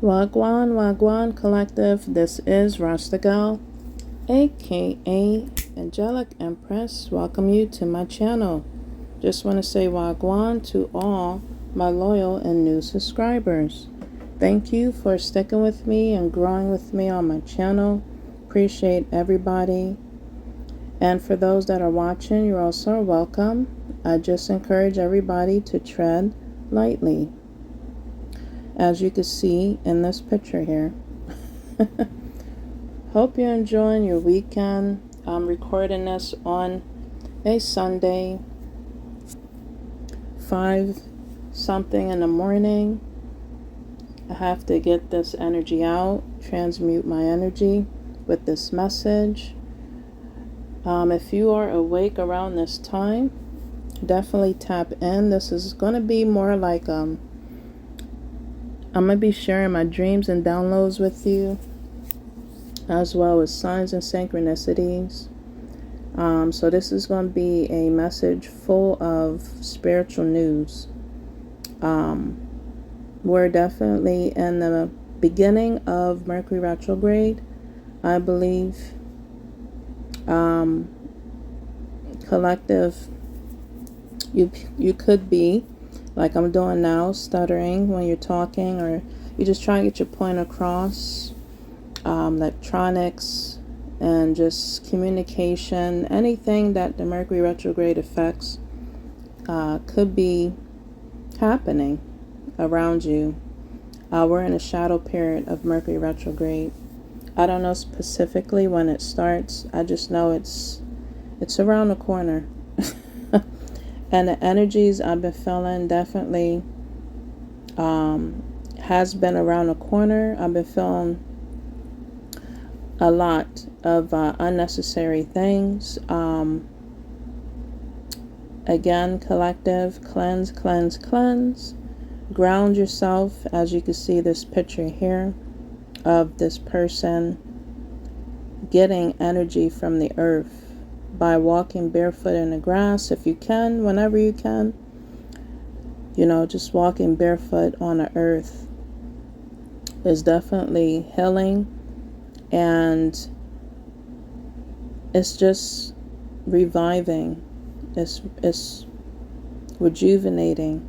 Wagwan, Wagwan Collective. This is Rasta Gal, aka Angelic Empress. Welcome you to my channel. Just want to say Wagwan to all my loyal and new subscribers. Thank you for sticking with me and growing with me on my channel. Appreciate everybody. And for those that are watching, you're also welcome. I just encourage everybody to tread lightly, as you can see in this picture here. Hope you're enjoying your weekend. I'm recording this on a Sunday, 5 something in the morning. I have to get this energy out, transmute my energy with this message. If you are awake around this time, definitely tap in. This is going to be more like I'm going to be sharing my dreams and downloads with you, as well as signs and synchronicities. So this is going to be a message full of spiritual news. We're definitely in the beginning of Mercury retrograde, I believe. Collective, you could be like I'm doing now, stuttering when you're talking, or you just try to get your point across. Electronics and just communication, anything that the Mercury retrograde affects could be happening around you. We're in a shadow period of Mercury retrograde. I don't know specifically when it starts. I just know it's around the corner. And the energies I've been feeling definitely has been around the corner. I've been feeling a lot of unnecessary things. Again, collective, cleanse, cleanse, cleanse. Ground yourself, as you can see this picture here of this person getting energy from the earth by walking barefoot in the grass, if you can, whenever you can. You know, just walking barefoot on the earth is definitely healing, and it's just reviving. It's rejuvenating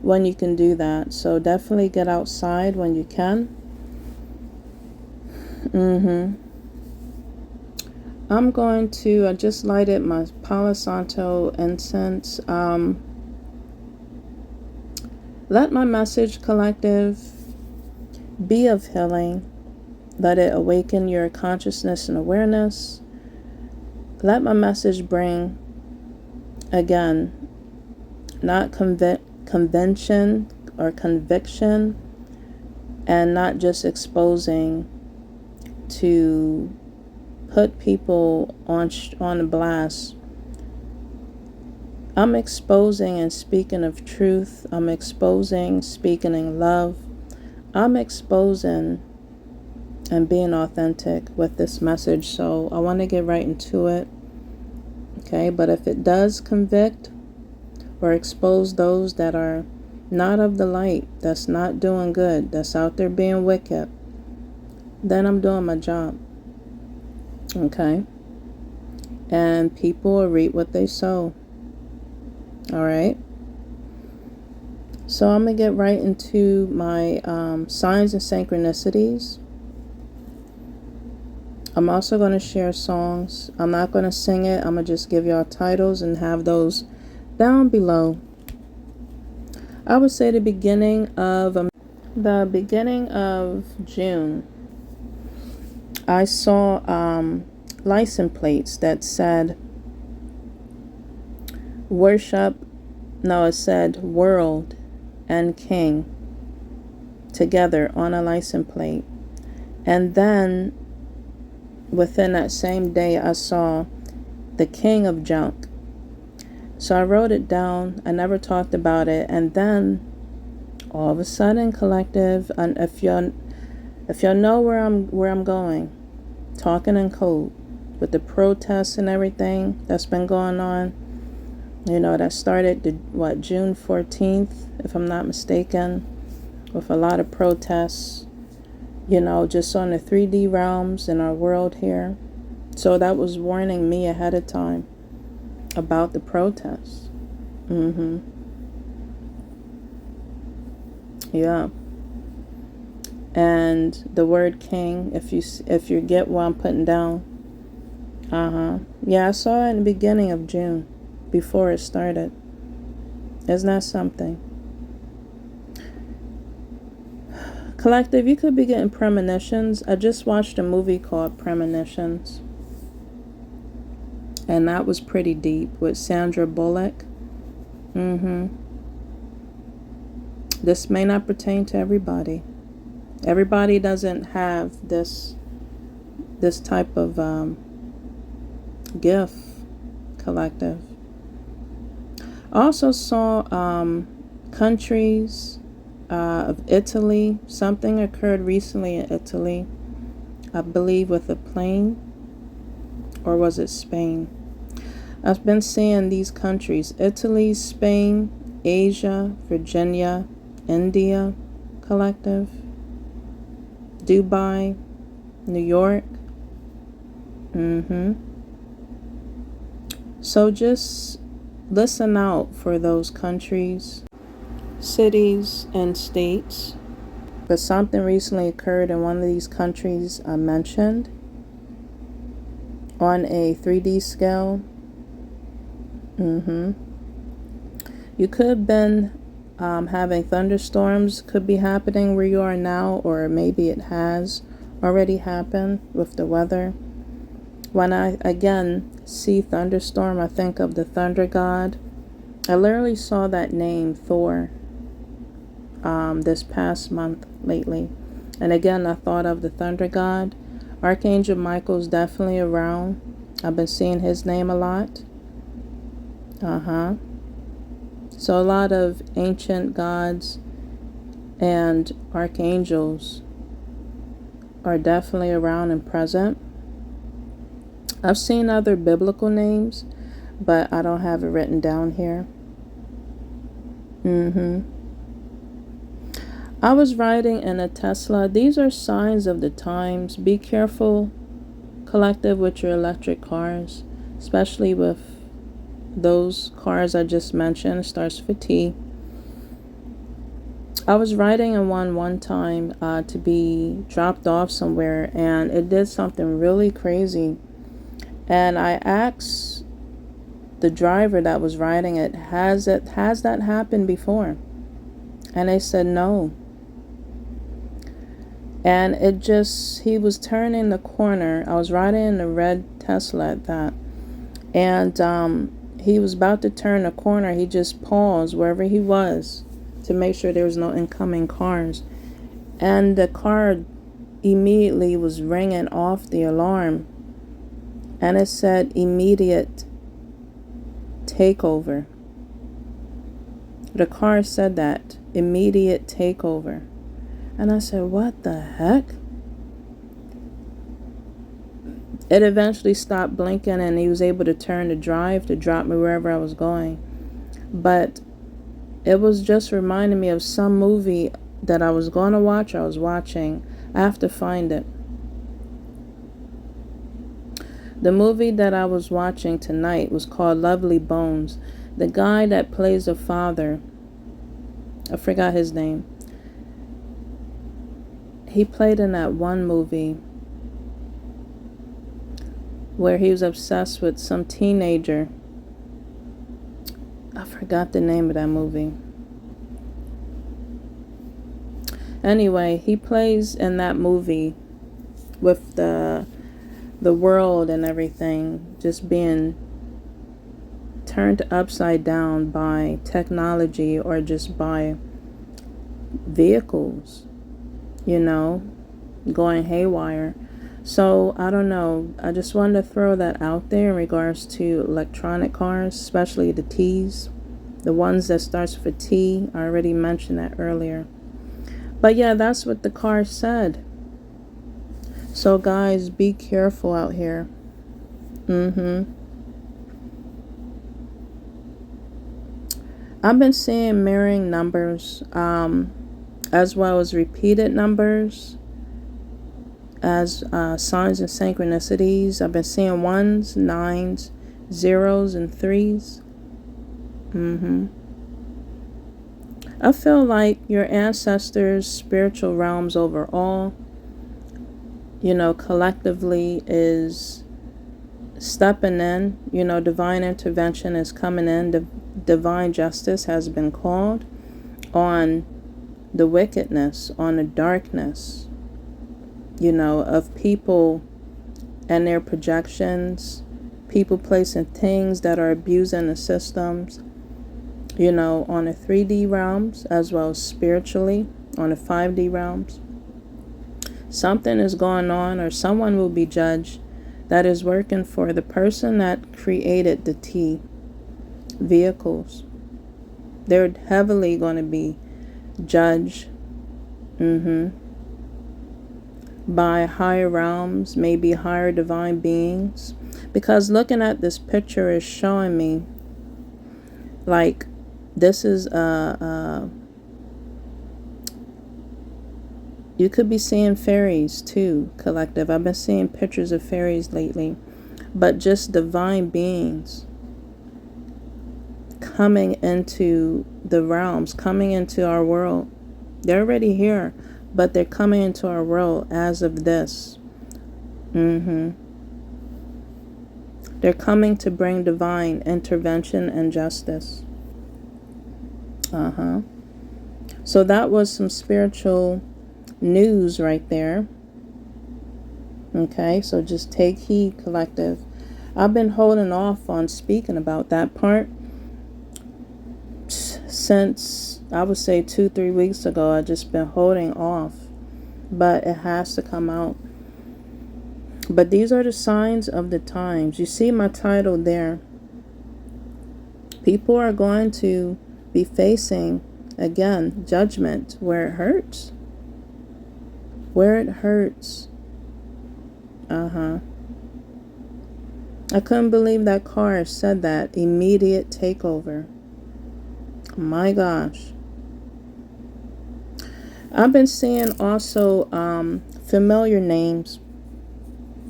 when you can do that. So definitely get outside when you can. I'm going to, I just lighted my Palo Santo incense. Let my message, collective, be of healing. Let it awaken your consciousness and awareness. Let my message bring, again, not convention or conviction, and not just exposing to put people on a blast. I'm exposing and speaking of truth. I'm exposing, speaking in love. I'm exposing and being authentic with this message. So I want to get right into it. Okay, but if it does convict or expose those that are not of the light, that's not doing good, that's out there being wicked, then I'm doing my job. Okay, and people will reap what they sow. All right, so I'm gonna get right into my signs and synchronicities. I'm also going to share songs. I'm not going to sing it. I'm going to just give y'all titles and have those down below. I would say the beginning of June, I saw license plates that said it said world and king together on a license plate. And then within that same day, I saw the king of junk. So I wrote it down. I never talked about it. And then all of a sudden, collective, and if y'all know where I'm going, talking in code with the protests and everything that's been going on. You know, that started June 14th, if I'm not mistaken, with a lot of protests you know, just on the 3D realms in our world here. So that was warning me ahead of time about the protests. Yeah. And the word king, if you get what I'm putting down. Yeah, I saw it in the beginning of June, before it started. Isn't that something? Collective, you could be getting premonitions. I just watched a movie called Premonitions, and that was pretty deep with Sandra Bullock. This may not pertain to everybody. Everybody doesn't have this type of gift, collective. I also saw countries of Italy. Something occurred recently in Italy, I believe, with a plane, or was it Spain? I've been seeing these countries: Italy, Spain, Asia, Virginia, India, collective, Dubai, New York. So just listen out for those countries, cities, and states. But something recently occurred in one of these countries I mentioned on a 3D scale. You could have been having thunderstorms, could be happening where you are now, or maybe it has already happened with the weather. When I again see thunderstorm, I think of the thunder god. I literally saw that name, Thor, this past month lately. And again, I thought of the thunder god. Archangel Michael's definitely around. I've been seeing his name a lot. So a lot of ancient gods and archangels are definitely around and present. I've seen other biblical names, but I don't have it written down here. I was riding in a Tesla. These are signs of the times. Be careful, collective, with your electric cars, especially with those cars I just mentioned. It starts with T. I was riding in one time to be dropped off somewhere, and it did something really crazy. And I asked the driver that was riding it, has that happened before? And they said no. And he was turning the corner. I was riding in a red Tesla at that. And he was about to turn the corner. He just paused wherever he was to make sure there was no incoming cars. And the car immediately was ringing off the alarm. And it said immediate takeover. The car said that, immediate takeover. And I said, what the heck? It eventually stopped blinking, and he was able to turn the drive to drop me wherever I was going. But it was just reminding me of some movie that I was going to watch, I was watching. I have to find it. The movie that I was watching tonight was called Lovely Bones. The guy that plays the father, I forgot his name. He played in that one movie where he was obsessed with some teenager. I forgot the name of that movie. Anyway, he plays in that movie with the world and everything just being turned upside down by technology or just by vehicles, going haywire. So I don't know. I just wanted to throw that out there in regards to electronic cars, especially the T's, the ones that starts with a T. I already mentioned that earlier. But yeah, that's what the car said. So guys, be careful out here. I've been seeing mirroring numbers, as well as repeated numbers, as signs and synchronicities. I've been seeing 1s, 9s, 0s, and 3s. I feel like your ancestors' spiritual realms overall, collectively is stepping in. Divine intervention is coming in. Divine justice has been called on the wickedness, on the darkness, of people and their projections, people placing things that are abusing the systems, on the 3D realms as well as spiritually on the 5D realms. Something is going on, or someone will be judged that is working for the person that created the T vehicles. They're heavily going to be judged by higher realms, maybe higher divine beings. Because looking at this picture is showing me like this is you could be seeing fairies too, collective. I've been seeing pictures of fairies lately, but just divine beings coming into the realms, coming into our world. They're already here, but they're coming into our world as of this. They're coming to bring divine intervention and justice. So that was some spiritual news right there. Okay, so just take heed, collective. I've been holding off on speaking about that part since, I would say, 2-3 weeks ago. I've just been holding off, but it has to come out. But these are the signs of the times. You see my title there. People are going to be facing, again, judgment where it hurts. Where it hurts. I couldn't believe that card said that. Immediate takeover. My gosh. I've been seeing also familiar names.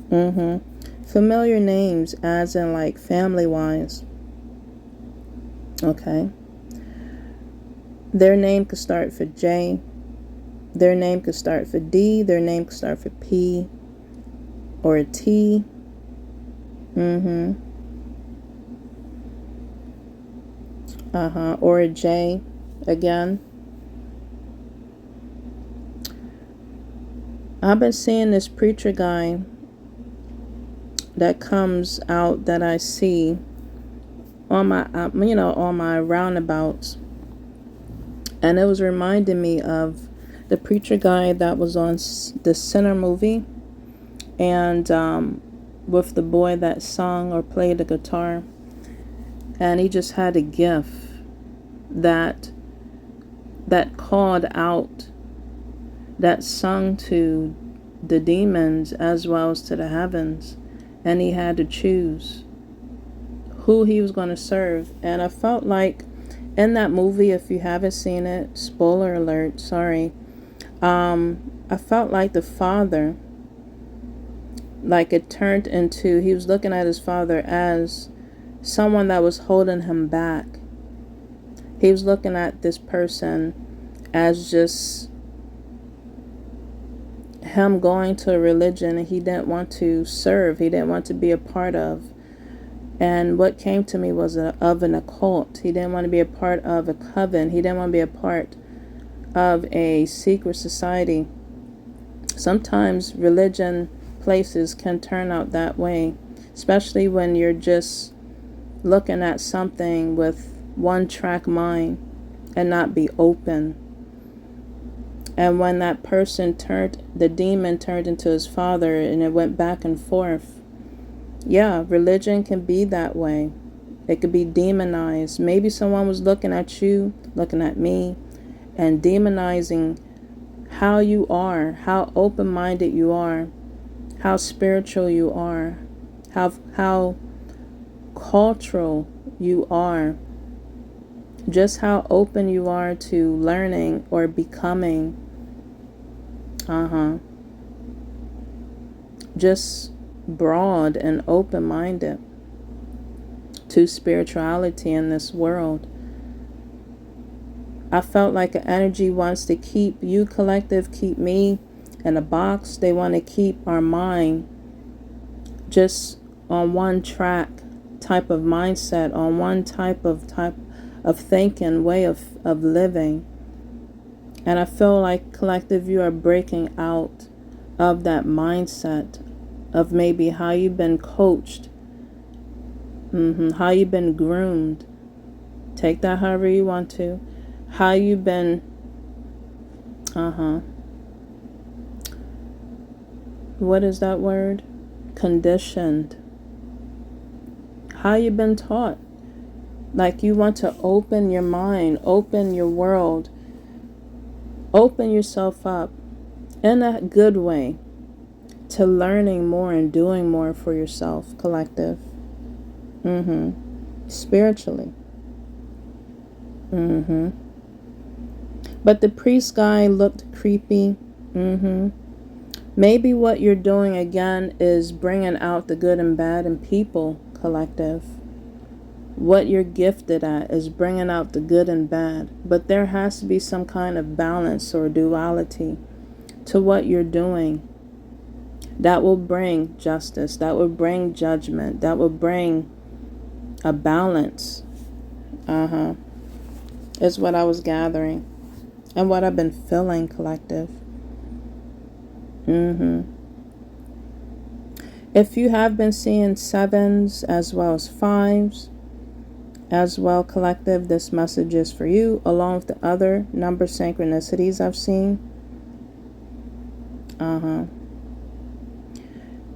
Familiar names as in like family-wise. Okay. Their name could start for J. Their name could start for D. Their name could start for P or a T. Or a J again. I've been seeing this preacher guy that comes out that I see on my, on my roundabouts. And it was reminding me of the preacher guy that was on the Sinner movie. And with the boy that sung or played the guitar. And he just had a gift that called out, that sung to the demons as well as to the heavens. And he had to choose who he was going to serve. And I felt like in that movie, if you haven't seen it, spoiler alert, sorry. I felt like the father, like it turned into, he was looking at his father as someone that was holding him back. He was looking at this person as just him going to a religion he didn't want to serve, he didn't want to be a part of. And what came to me was of an occult. He didn't want to be a part of a coven. He didn't want to be a part of a secret society. Sometimes religion places can turn out that way, especially when you're just looking at something with one-track mind and not be open. And when that person the demon turned into his father and it went back and forth. Yeah, religion can be that way. It could be demonized. Maybe someone was looking at you, looking at me, and demonizing how you are, how open-minded you are, how spiritual you are, how cultural you are, just how open you are to learning or becoming. just broad and open-minded to spirituality in this world. I felt like an energy wants to keep you, collective, keep me in a box. They want to keep our mind just on one track, type of mindset, on one type of thinking, way of living. And I feel like, collective, you are breaking out of that mindset of maybe how you've been coached, how you've been groomed. Take that however you want to. How you've been, what is that word? Conditioned. How you've been taught. Like you want to open your mind, open your world, open yourself up in a good way to learning more and doing more for yourself, collective. Spiritually. But the priest guy looked creepy. Maybe what you're doing again is bringing out the good and bad in people, collective. What you're gifted at is bringing out the good and bad. But there has to be some kind of balance or duality to what you're doing that will bring justice, that will bring judgment, that will bring a balance. Is what I was gathering and what I've been feeling, collective. If you have been seeing 7s as well as 5s as well, collective, this message is for you, along with the other number synchronicities I've seen.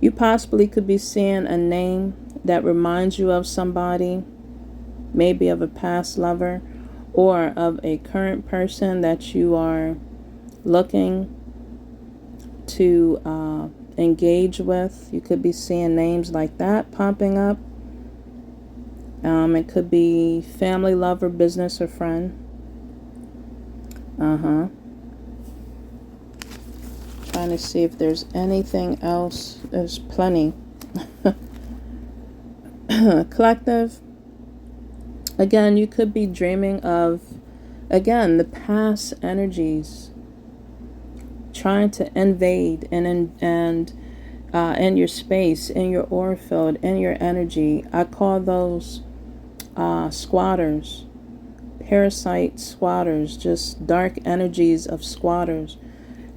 You possibly could be seeing a name that reminds you of somebody, maybe of a past lover or of a current person that you are looking to engage with. You could be seeing names like that popping up. It could be family, lover, business, or friend. Trying to see if there's anything else. There's plenty. Collective. Again, you could be dreaming of, again, the past energies trying to invade and in your space, in your aura field, in your energy. I call those squatters, parasite squatters, just dark energies of squatters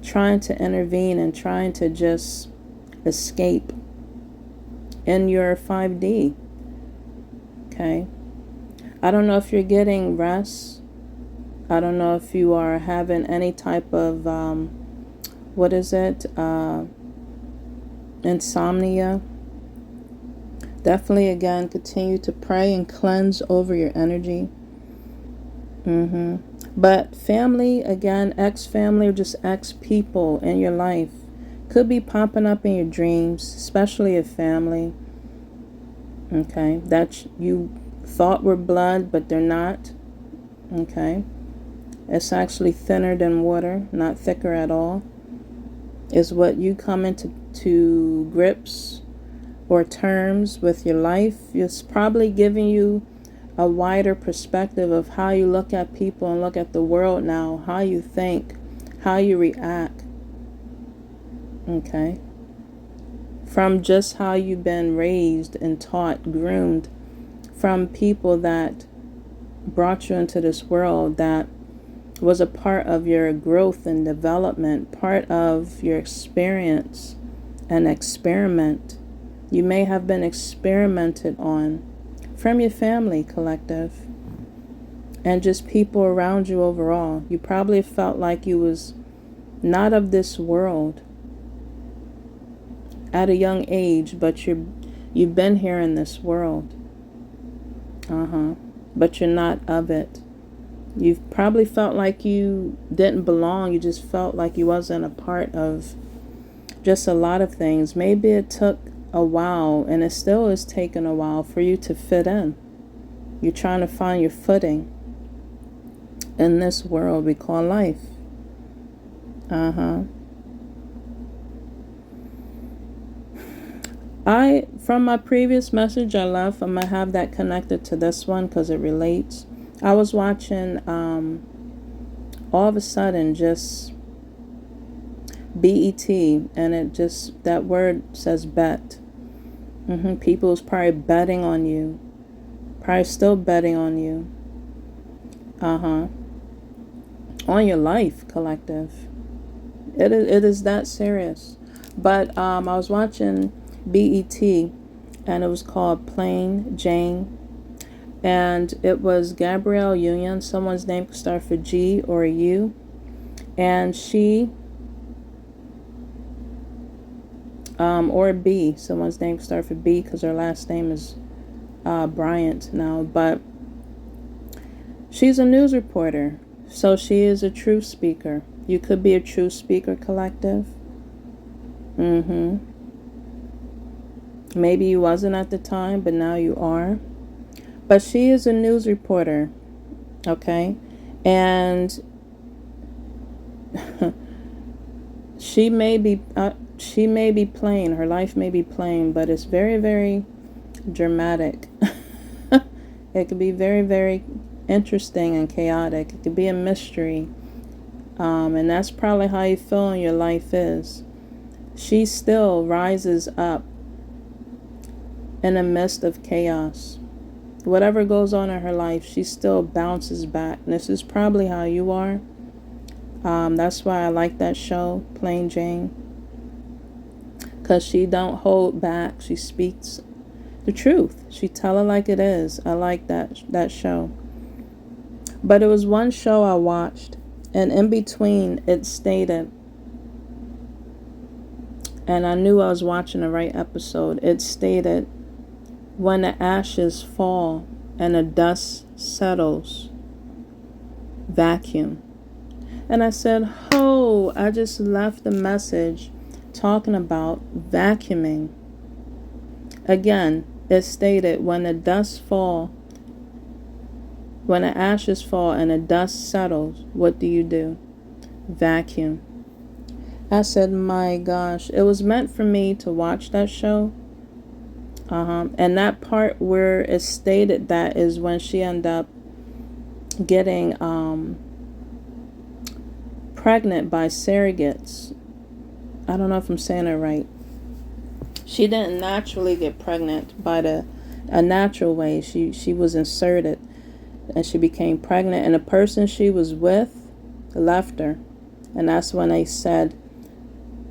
trying to intervene and trying to just escape in your 5D. Okay. I don't know if you're getting rest. I don't know if you are having any type of what is it? Insomnia. Definitely, again, continue to pray and cleanse over your energy. But family, again, ex-family or just ex-people in your life could be popping up in your dreams, especially a family. Okay, that you thought were blood, but they're not. Okay, it's actually thinner than water, not thicker at all. Is what you come into grips or terms with your life. It's probably giving you a wider perspective of how you look at people and look at the world now, how you think, how you react. Okay, from just how you've been raised and taught, groomed, from people that brought you into this world, that was a part of your growth and development, part of your experience and experiment. You may have been experimented on from your family, collective, and just people around you overall. You probably felt like you was not of this world at a young age, but you've been here in this world. But you're not of it. You've probably felt like you didn't belong. You just felt like you wasn't a part of just a lot of things. Maybe it took a while, and it still is taking a while for you to fit in. You're trying to find your footing in this world we call life. From my previous message I left, I'm going to have that connected to this one because it relates. I was watching, all of a sudden, just BET, and it just, that word says bet. People's probably betting on you. Probably still betting on you. On your life, collective. It is that serious. But I was watching BET, and it was called Plain Jane, and it was Gabrielle Union. Someone's name could start for G or a U, and she, or a B. Someone's name could start for B because her last name is Bryant now, but she's a news reporter, so she is a truth speaker. You could be a truth speaker, collective. Maybe you wasn't at the time, but now you are. But she is a news reporter, okay? And she may be plain. Her life may be plain, but it's very, very dramatic. It could be very, very interesting and chaotic. It could be a mystery. And that's probably how you feel in your life is. She still rises up in the midst of chaos. Whatever goes on in her life, she still bounces back. And this is probably how you are. That's why I like that show, Plain Jane. Because she don't hold back. She speaks the truth. She tell it like it is. I like that show. But it was one show I watched, and in between it stated, and I knew I was watching the right episode, it stated, when the ashes fall and the dust settles, vacuum. And I said, oh, I just left the message talking about vacuuming. Again, it stated, when the ashes fall and the dust settles, what do? Vacuum. I said, my gosh, it was meant for me to watch that show. And that part where it stated that is when she ended up getting pregnant by surrogates. I don't know if I'm saying it right. She didn't naturally get pregnant by a natural way. She was inserted, and she became pregnant, and the person she was with left her. And that's when they said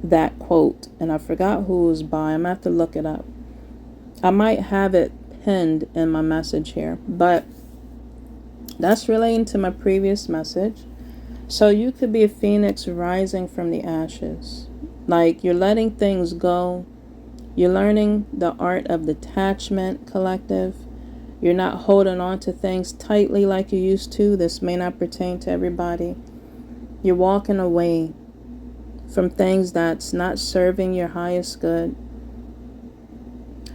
that quote, and I forgot who it was by. I'm going to have to look it up. I might have it pinned in my message here, but that's relating to my previous message. So you could be a phoenix rising from the ashes. Like, you're letting things go. You're learning the art of detachment, collective. You're not holding on to things tightly like you used to. This may not pertain to everybody. You're walking away from things that's not serving your highest good.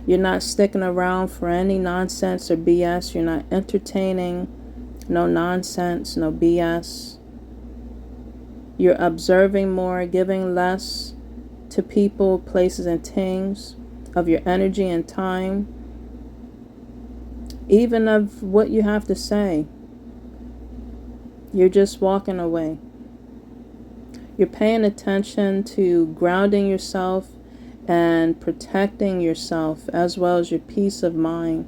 You're not sticking around for any nonsense or BS. You're not entertaining no nonsense, no BS. You're observing more, giving less to people, places, and things, of your energy and time, even of what you have to say. You're just walking away. You're paying attention to grounding yourself and protecting yourself, as well as your peace of mind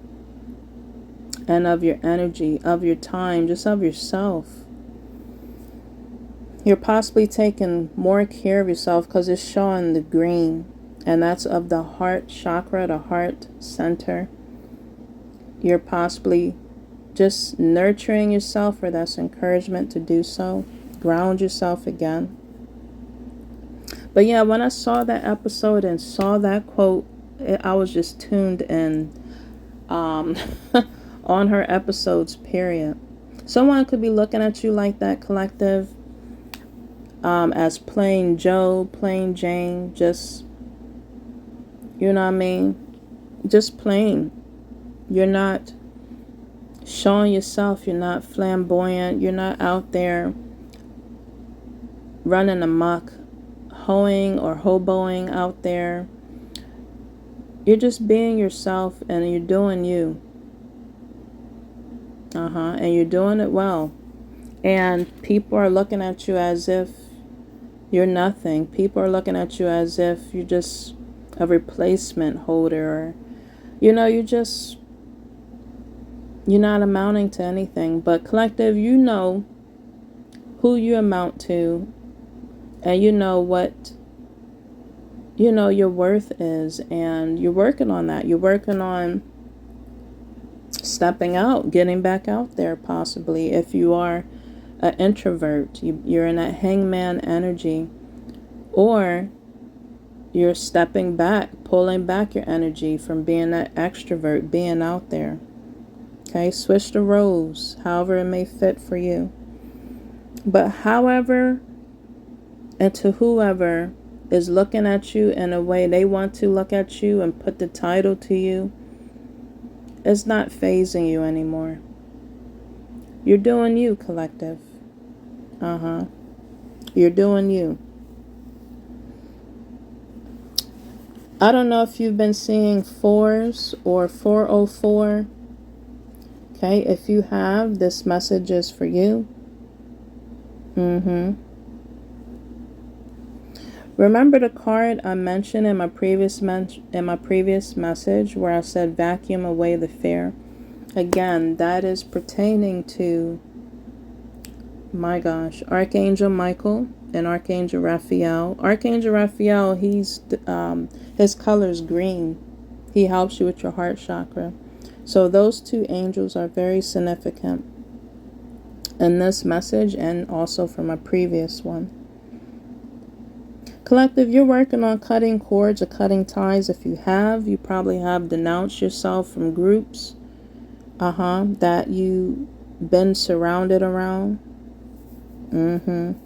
and of your energy, of your time, just of yourself. You're possibly taking more care of yourself because it's showing the green, and that's of the heart chakra, the heart center. You're possibly just nurturing yourself, or that's encouragement to do so. Ground yourself again. But yeah, when I saw that episode and saw that quote, I was just tuned in on her episodes, period. Someone could be looking at you like that, collective, as plain Joe, plain Jane, just, you know what I mean? Just plain. You're not showing yourself. You're not flamboyant. You're not out there running amok, hoeing or hoboing out there, You're just being yourself and you're doing you. And you're doing it well. And people are looking at you as if you're nothing. People are looking at you as if you're just a replacement holder. Or, you're not amounting to anything. But collective, you know who you amount to, and you know what your worth is, and you're working on that. You're working on stepping out, getting back out there, possibly. If you are an introvert, you're in that hangman energy, or you're stepping back, pulling back your energy from being that extrovert, being out there. Okay, switch the roles, however it may fit for you. But however and to whoever is looking at you in a way they want to look at you and put the title to you, it's not phasing you anymore. You're doing you, collective. You're doing you. I don't know if you've been seeing 4s or 404. Okay, if you have, this message is for you. Remember the card I mentioned in my previous message where I said vacuum away the fear? Again, that is pertaining to, my gosh, Archangel Michael and Archangel Raphael. Archangel Raphael, his color is green. He helps you with your heart chakra. So those two angels are very significant in this message and also for my previous one. Collective, you're working on cutting cords or cutting ties. If you have, you probably have denounced yourself from groups that you've been surrounded around. And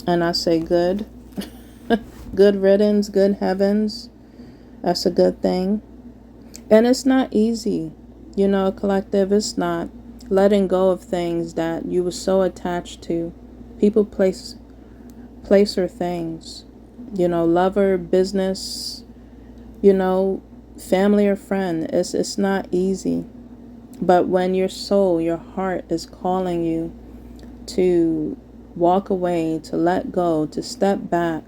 I say good. Good riddance, good heavens. That's a good thing. And it's not easy, collective. It's not letting go of things that you were so attached to. People, place or things, lover, business, family or friend. It's not easy. But when your soul, your heart is calling you to walk away, to let go, to step back,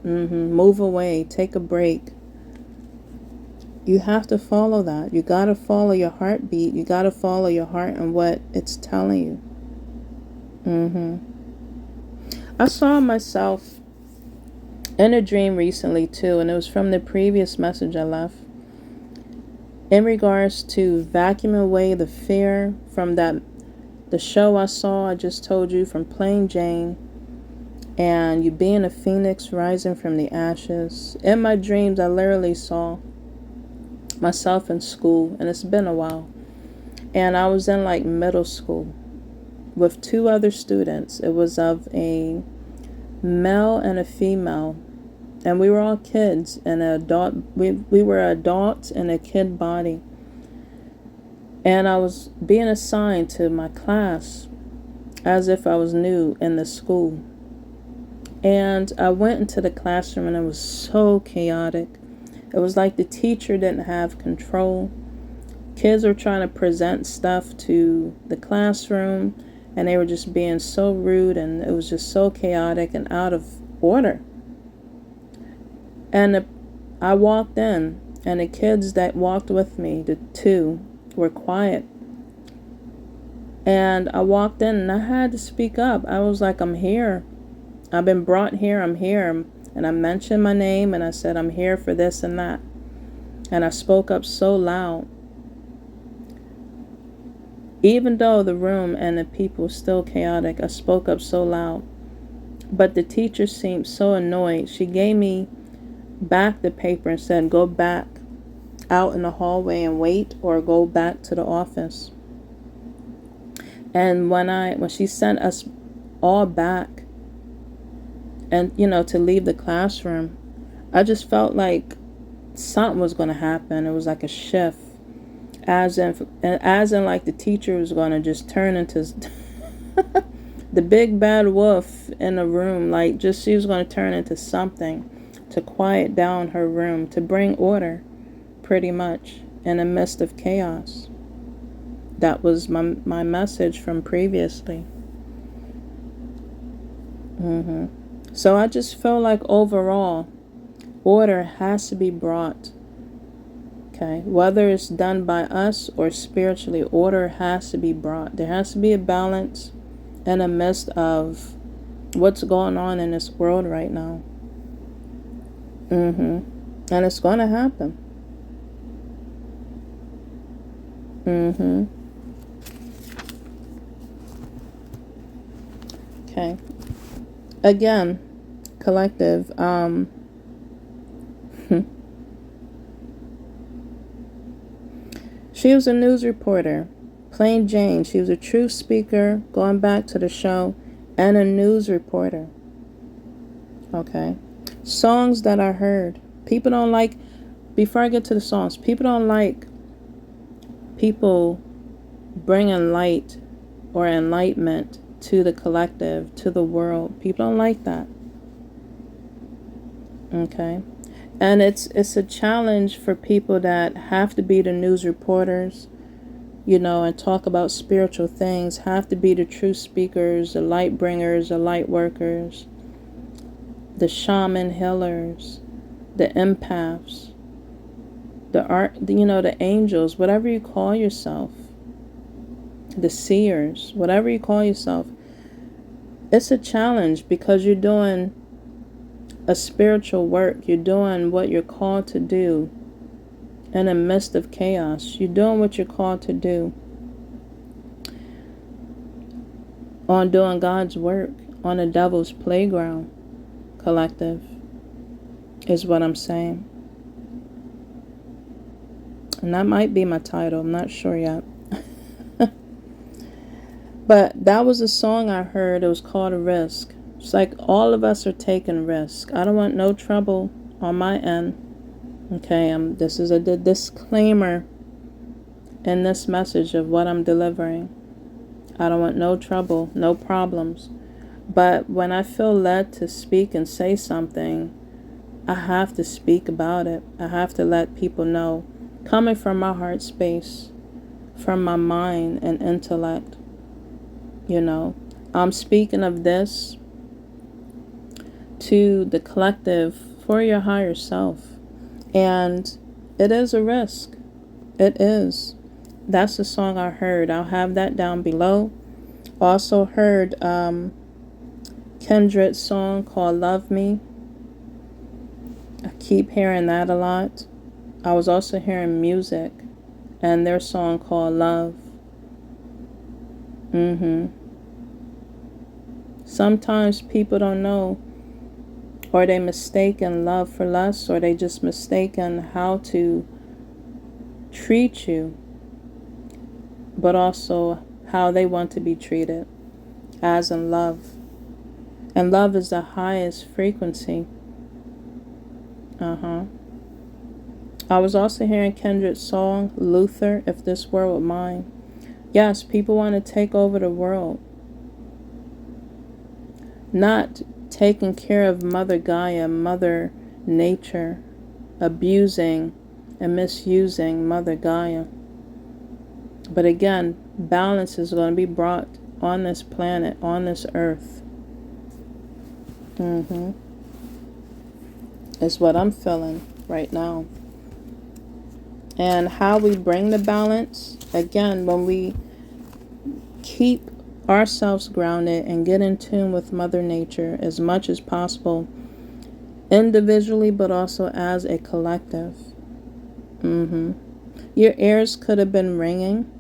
move away, take a break, you have to follow that. You got to follow your heartbeat. You got to follow your heart and what it's telling you. I saw myself in a dream recently too, and it was from the previous message I left in regards to vacuuming away the fear from the show I saw, I just told you, from Plain Jane, and you being a phoenix rising from the ashes. In my dreams, I literally saw myself in school, and it's been a while, and I was in like middle school with 2 other students. It was of a male and a female, and we were all kids and an adult. We were adults in a kid body, and I was being assigned to my class as if I was new in the school. And I went into the classroom and it was so chaotic. It was like the teacher didn't have control. Kids were trying to present stuff to the classroom, and they were just being so rude, and it was just so chaotic and out of order. And I walked in, and the kids that walked with me, the 2, were quiet. And I walked in, and I had to speak up. I was like, I'm here. I've been brought here. I'm here. And I mentioned my name, and I said, I'm here for this and that. And I spoke up so loud. Even though the room and the people were still chaotic, I spoke up so loud. But the teacher seemed so annoyed. She gave me back the paper and said, go back out in the hallway and wait, or go back to the office. And when she sent us all back and, to leave the classroom, I just felt like something was going to happen. It was like a shift. As in like the teacher was going to just turn into the big bad wolf in the room. Like, just she was going to turn into something to quiet down her room, to bring order, pretty much, in the midst of chaos. That was my message from previously. So I just feel like overall, order has to be brought. Okay, whether it's done by us or spiritually, order has to be brought. There has to be a balance in the midst of what's going on in this world right now. And it's going to happen. Okay. Again, collective. She was a news reporter. Plain Jane. She was a truth speaker, going back to the show, and a news reporter. Okay. Songs that I heard. People don't like, before I get to the songs, people don't like people bringing light or enlightenment to the collective, to the world. People don't like that. Okay. And it's a challenge for people that have to be the news reporters, you know, and talk about spiritual things, have to be the truth speakers, the light bringers, the light workers, the shaman healers, the empaths, the angels, whatever you call yourself, the seers, whatever you call yourself. It's a challenge because you're doing a spiritual work. You're doing what you're called to do in the midst of chaos. You're doing what you're called to do on doing God's work on the devil's playground. Collective is what I'm saying. And that might be my title. I'm not sure yet. But that was a song I heard. It was called Risk. It's like all of us are taking risk. I don't want no trouble on my end. Okay, this is a disclaimer in this message of what I'm delivering. I don't want no trouble, no problems. But when I feel led to speak and say something, I have to speak about it. I have to let people know, coming from my heart space, from my mind and intellect. You know, I'm speaking of this to the collective for your higher self. And it is a risk. It is. That's the song I heard. I'll have that down below. Also heard Kendrick's song called Love Me. I keep hearing that a lot. I was also hearing Music and their song called Love. Sometimes people don't know, or they mistaken love for lust, or they just mistaken how to treat you, but also how they want to be treated, as in love. And love is the highest frequency. I was also hearing Kendrick's song, Luther, If This World Were Mine. Yes, people want to take over the world. Not taking care of Mother Gaia, Mother Nature, abusing and misusing Mother Gaia. But again, balance is going to be brought on this planet, on this earth. Is what I'm feeling right now. And how we bring the balance, again, when we keep ourselves grounded and get in tune with Mother Nature as much as possible, individually but also as a collective. Your ears could have been ringing,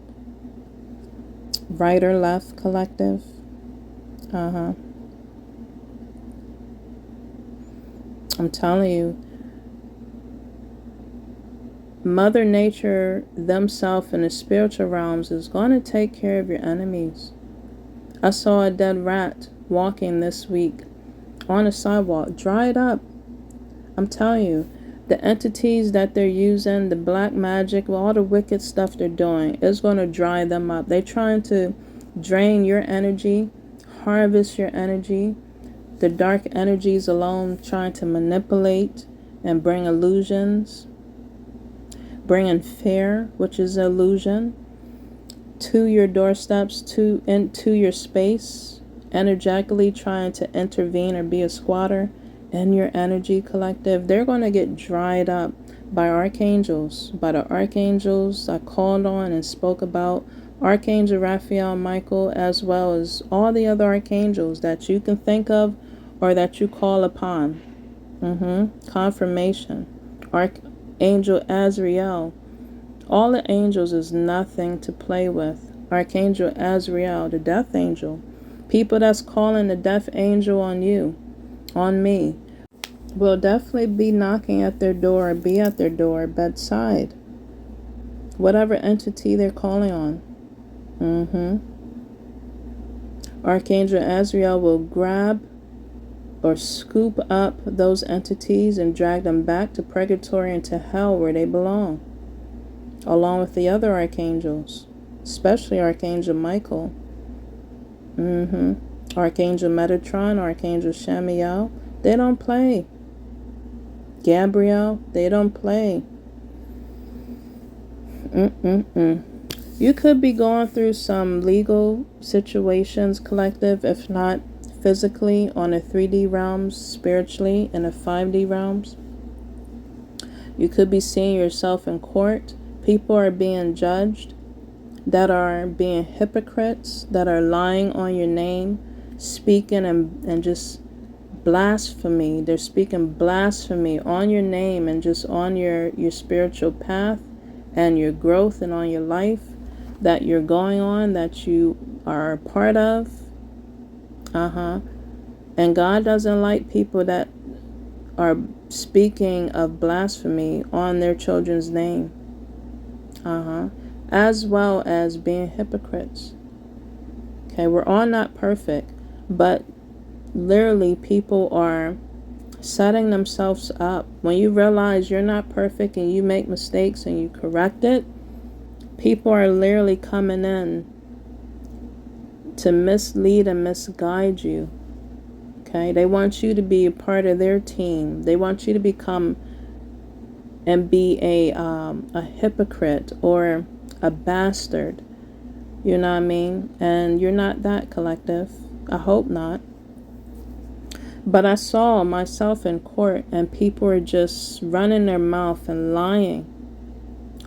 right or left, collective. I'm telling you, Mother Nature themselves in the spiritual realms is going to take care of your enemies. I saw a dead rat walking this week on a sidewalk, dried up. I'm telling you, the entities that they're using, the black magic, all the wicked stuff they're doing, is going to dry them up. They're trying to drain your energy, harvest your energy, the dark energies alone trying to manipulate and bring illusions, bringing fear, which is illusion, to your doorsteps, into your space, energetically trying to intervene or be a squatter in your energy collective. They're going to get dried up by archangels, by the archangels I called on and spoke about, Archangel Raphael, Michael, as well as all the other archangels that you can think of or that you call upon. Confirmation. Archangel Azrael. All the angels is nothing to play with. Archangel Azrael, the death angel. People that's calling the death angel on you, on me, will definitely be knocking at their door, be at their door, bedside. Whatever entity they're calling on. Archangel Azrael will grab or scoop up those entities and drag them back to purgatory and to hell where they belong, along with the other archangels, especially Archangel Michael, Archangel Metatron, Archangel Shamiel. They don't play. Gabriel, they don't play. You could be going through some legal situations, collective, if not physically, on a 3D realms, spiritually, in a 5D realms. You could be seeing yourself in court. People are being judged that are being hypocrites, that are lying on your name, speaking and just blasphemy. They're speaking blasphemy on your name and just on your spiritual path and your growth and on your life that you're going on, that you are a part of. And God doesn't like people that are speaking of blasphemy on their children's name. As well as being hypocrites. Okay, we're all not perfect, but literally people are setting themselves up. When you realize you're not perfect and you make mistakes and you correct it, people are literally coming in to mislead and misguide you. Okay, they want you to be a part of their team. They want you to become and be a hypocrite or a bastard. You know what I mean? And you're not that, collective. I hope not. But I saw myself in court and people are just running their mouth and lying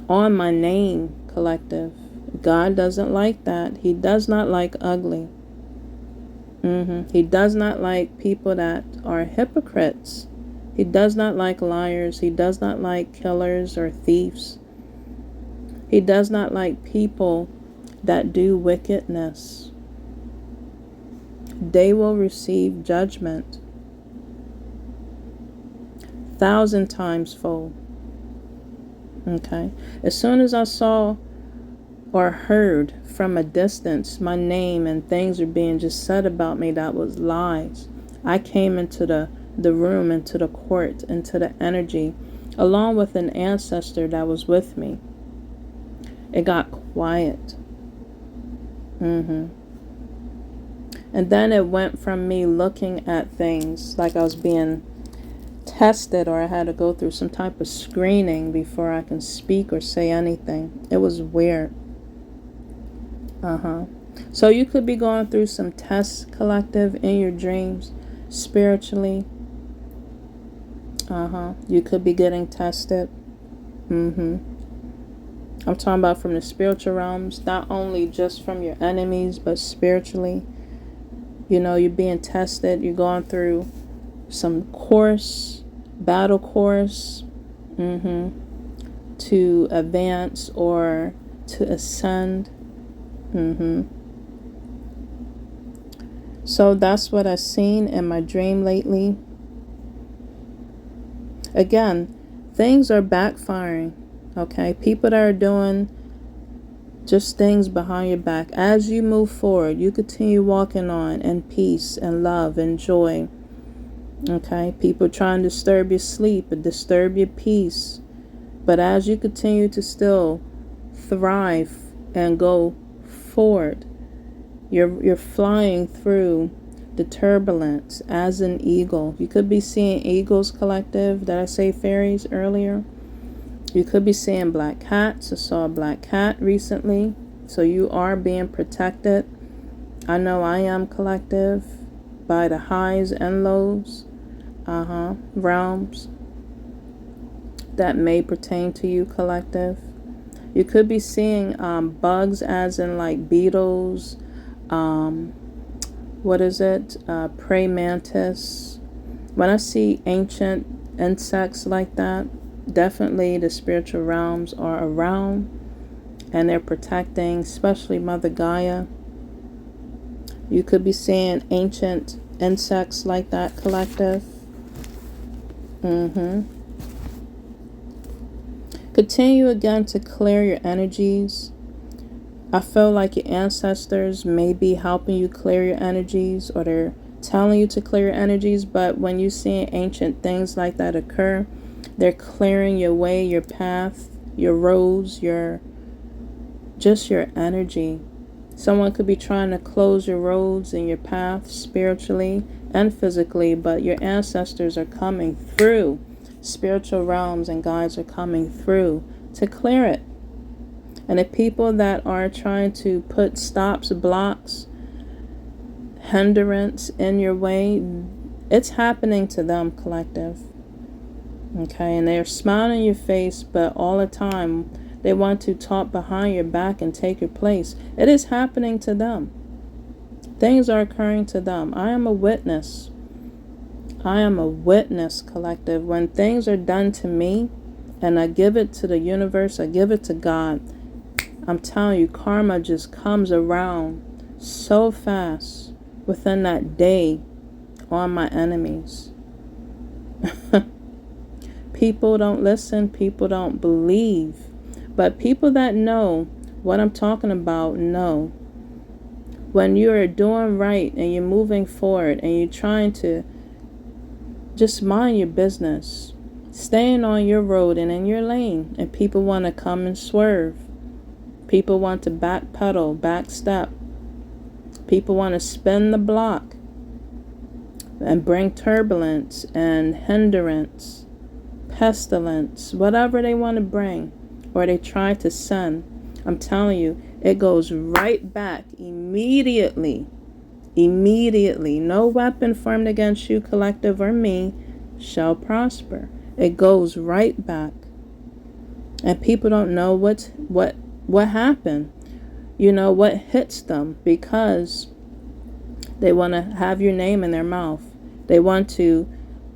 on my name, collective. God doesn't like that. He does not like ugly. He does not like people that are hypocrites. He does not like liars. He does not like killers or thieves. He does not like people that do wickedness. They will receive judgment 1,000 times fold. Okay. As soon as I saw or heard from a distance my name and things are being just said about me that was lies, I came into the room, into the court, into the energy, along with an ancestor that was with me. It got quiet. And then it went from me looking at things like I was being tested or I had to go through some type of screening before I can speak or say anything. It was weird. So you could be going through some tests, collective, in your dreams, spiritually. You could be getting tested. I'm talking about from the spiritual realms, not only just from your enemies, but spiritually. You know, you're being tested. You're going through some course, battle course, to advance or to ascend. So that's what I've seen in my dream lately. Again, things are backfiring. Okay, people that are doing just things behind your back. As you move forward, you continue walking on in peace and love and joy. Okay, people trying to disturb your sleep and disturb your peace. But as you continue to still thrive and go forward, you're flying through The turbulence, as an eagle. You could be seeing eagles, collective. Did I say fairies earlier? You could be seeing black cats. I saw a black cat recently. So you are being protected. I know I am, collective, by the highs and lows. Realms that may pertain to you, collective. You could be seeing bugs, as in like beetles, what is it? Prey mantis. When I see ancient insects like that, definitely the spiritual realms are around and they're protecting, especially Mother Gaia. You could be seeing ancient insects like that, collective. Continue again to clear your energies. I feel like your ancestors may be helping you clear your energies, or they're telling you to clear your energies, but when you see ancient things like that occur, they're clearing your way, your path, your roads, just your energy. Someone could be trying to close your roads and your path spiritually and physically, but your ancestors are coming through. Spiritual realms and guides are coming through to clear it. And the people that are trying to put stops, blocks, hindrance in your way, it's happening to them, collective. Okay, and they're smiling in your face, but all the time they want to talk behind your back and take your place. It is happening to them. Things are occurring to them. I am a witness. I am a witness, collective. When things are done to me and I give it to the universe, I give it to God, I'm telling you, karma just comes around so fast within that day on my enemies. People don't listen. People don't believe. But people that know what I'm talking about know. When you're doing right and you're moving forward and you're trying to just mind your business, staying on your road and in your lane, and people want to come and swerve. People want to backpedal, backstep. People want to spin the block and bring turbulence and hindrance, pestilence, whatever they want to bring, or they try to send. I'm telling you, it goes right back immediately. Immediately. No weapon formed against you, collective, or me shall prosper. It goes right back. And people don't know what happened. You know, what hits them, because they want to have your name in their mouth. They want to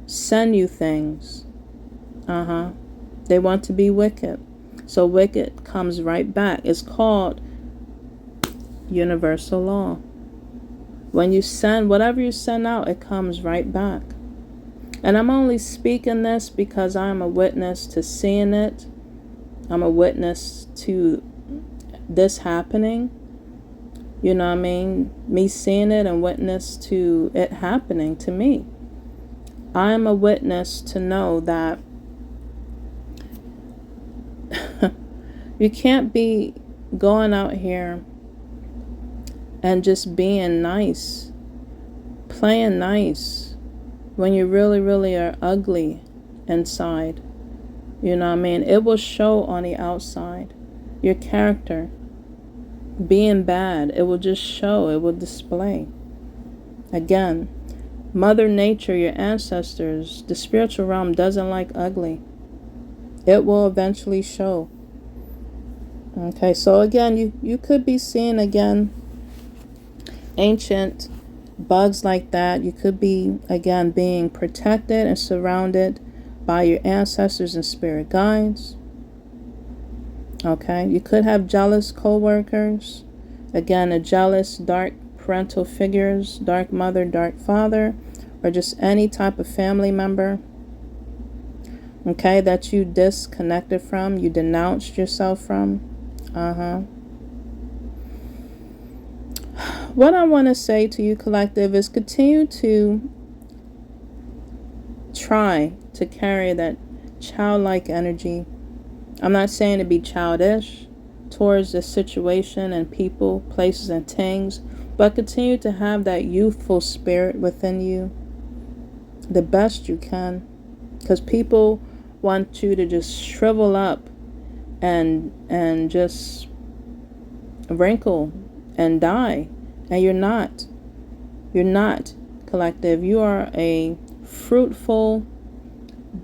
send you things. They want to be wicked. So wicked comes right back. It's called universal law. When you send, whatever you send out, it comes right back. And I'm only speaking this because I'm a witness to seeing it. I'm a witness to this happening. You know what I mean? Me seeing it and witness to it happening to me. I am a witness to know that you can't be going out here and just being nice, playing nice, when you really, really are ugly inside. You know what I mean? It will show on the outside. Your character, being bad, it will just show, it will display. Again, Mother Nature, your ancestors, the spiritual realm doesn't like ugly. It will eventually show. Okay, so again, you could be seeing again ancient bugs like that. You could be again being protected and surrounded by your ancestors and spirit guides. Okay, you could have jealous co-workers. Again, a jealous dark parental figures, dark mother, dark father, or just any type of family member. Okay, that you disconnected from, you denounced yourself from. What I want to say to you, collective, is continue to try to carry that childlike energy. I'm not saying to be childish towards the situation and people, places, and things, But continue to have that youthful spirit within you the best you can. Because people want you to just shrivel up and just wrinkle and die. And you're not. You're not, collective. You are a fruitful,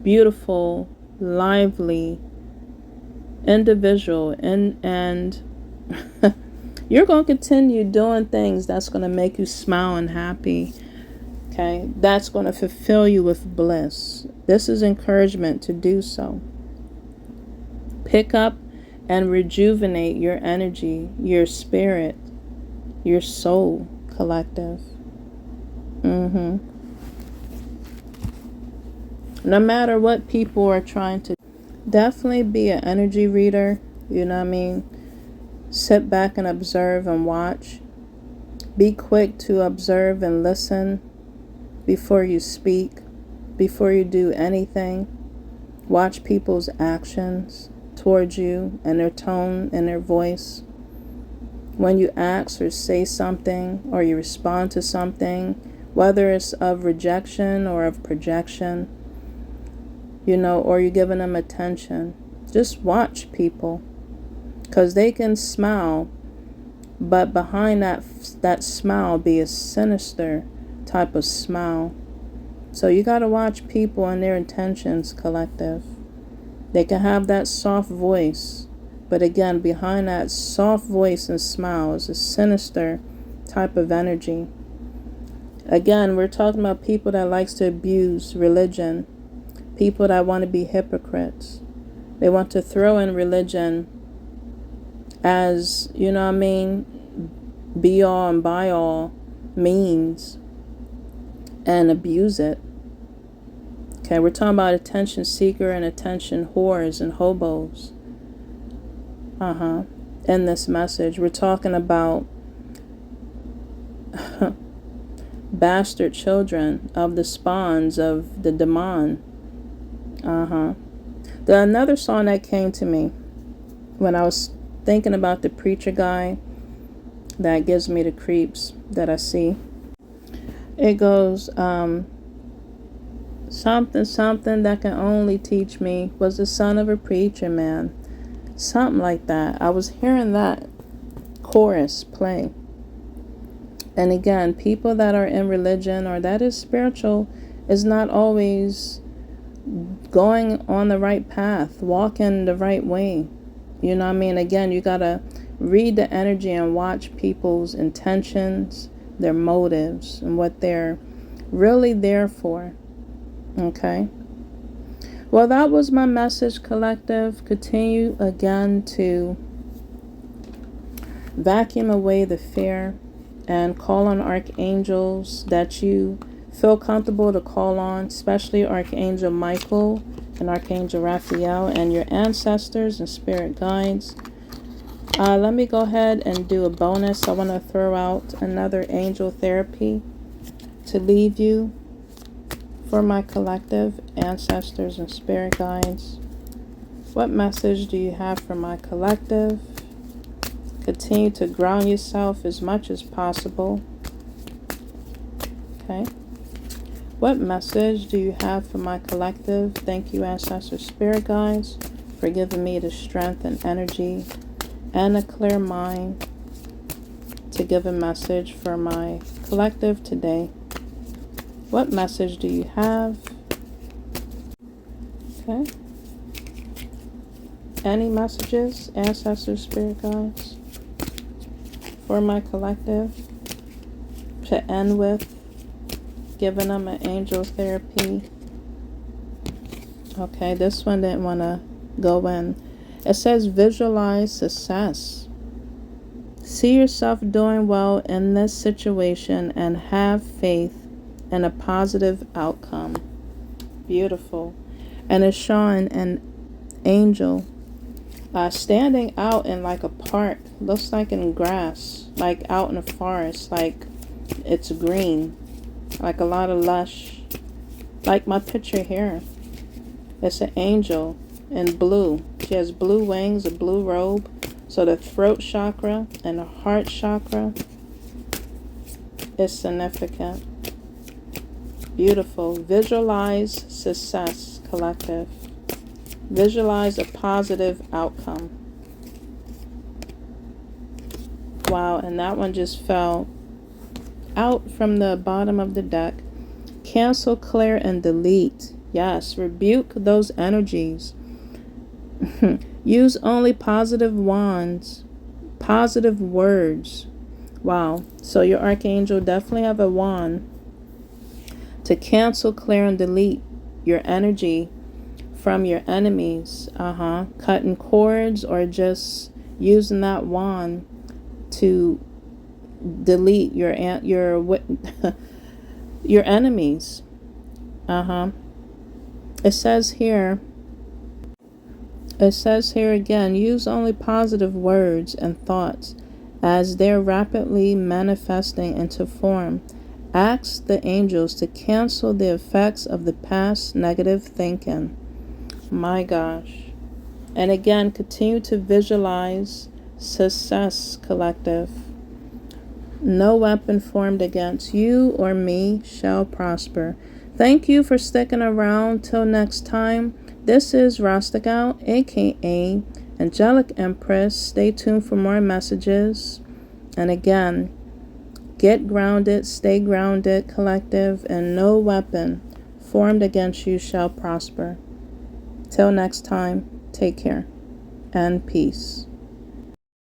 beautiful, lively individual, and you're going to continue doing things that's going to make you smile and happy. Okay, that's going to fulfill you with bliss. This is encouragement to do so. Pick up and rejuvenate your energy, your spirit, your soul, collective. No matter what people are trying to, definitely be an energy reader. You know what I mean? Sit back and observe and watch. Be quick to observe and listen before you speak, before you do anything. Watch people's actions towards you and their tone and their voice. When you ask or say something or you respond to something, whether it's of rejection or of projection, or you're giving them attention, just watch people, because they can smile, but behind that smile be a sinister type of smile. So you got to watch people and their intentions, collective. They can have that soft voice, but again, behind that soft voice and smile is a sinister type of energy. Again, we're talking about people that likes to abuse religion, people that want to be hypocrites. They want to throw in religion as, be all and by all means and abuse it. Okay, we're talking about attention seeker and attention whores and hobos. In this message, we're talking about bastard children of the spawns of the demon. Another song that came to me when I was thinking about the preacher guy that gives me the creeps that I see. It goes, something that can only teach me was the son of a preacher man. Something like that. I was hearing that chorus play. And again, people that are in religion or that is spiritual is not always going on the right path, walking the right way. You know what I mean? Again, you got to read the energy and watch people's intentions, their motives, and what they're really there for. Okay? Well, that was my message, collective. Continue again to vacuum away the fear and call on archangels that you feel comfortable to call on, especially Archangel Michael and Archangel Raphael and your ancestors and spirit guides. Let me go ahead and do a bonus. I want to throw out another angel therapy to leave you for my collective ancestors and spirit guides. What message do you have for my collective? Continue to ground yourself as much as possible. Okay. What message do you have for my collective? Thank you, ancestor spirit guides, for giving me the strength and energy and a clear mind to give a message for my collective today. What message do you have? Okay. Any messages, ancestor spirit guides, for my collective to end with, giving them an angel therapy. Okay, this one didn't want to go in. It says visualize success. See yourself doing well in this situation and have faith in a positive outcome. Beautiful. And it's showing an angel standing out in like a park. Looks like in grass, like out in a forest, like it's green, like a lot of lush, like my picture here. It's an angel in blue. She has blue wings, a blue robe. So the throat chakra and the heart chakra is significant. Beautiful. Visualize success, collective. Visualize a positive outcome. Wow, and that one just fell out from the bottom of the deck. Cancel, clear, and delete. Yes, rebuke those energies. Use only positive wands, positive words. Wow, so your archangel definitely have a wand to cancel, clear, and delete your energy from your enemies. Cutting cords or just using that wand to delete your your enemies. It says here again, use only positive words and thoughts as they're rapidly manifesting into form. Ask the angels to cancel the effects of the past negative thinking. My gosh. And again, continue to visualize success, collective. No weapon formed against you or me shall prosper. Thank you for sticking around. Till next time, this is Rasta Gal, aka Angelic Empress. Stay tuned for more messages. And again, get grounded, stay grounded, collective, and no weapon formed against you shall prosper. Till next time, take care and peace.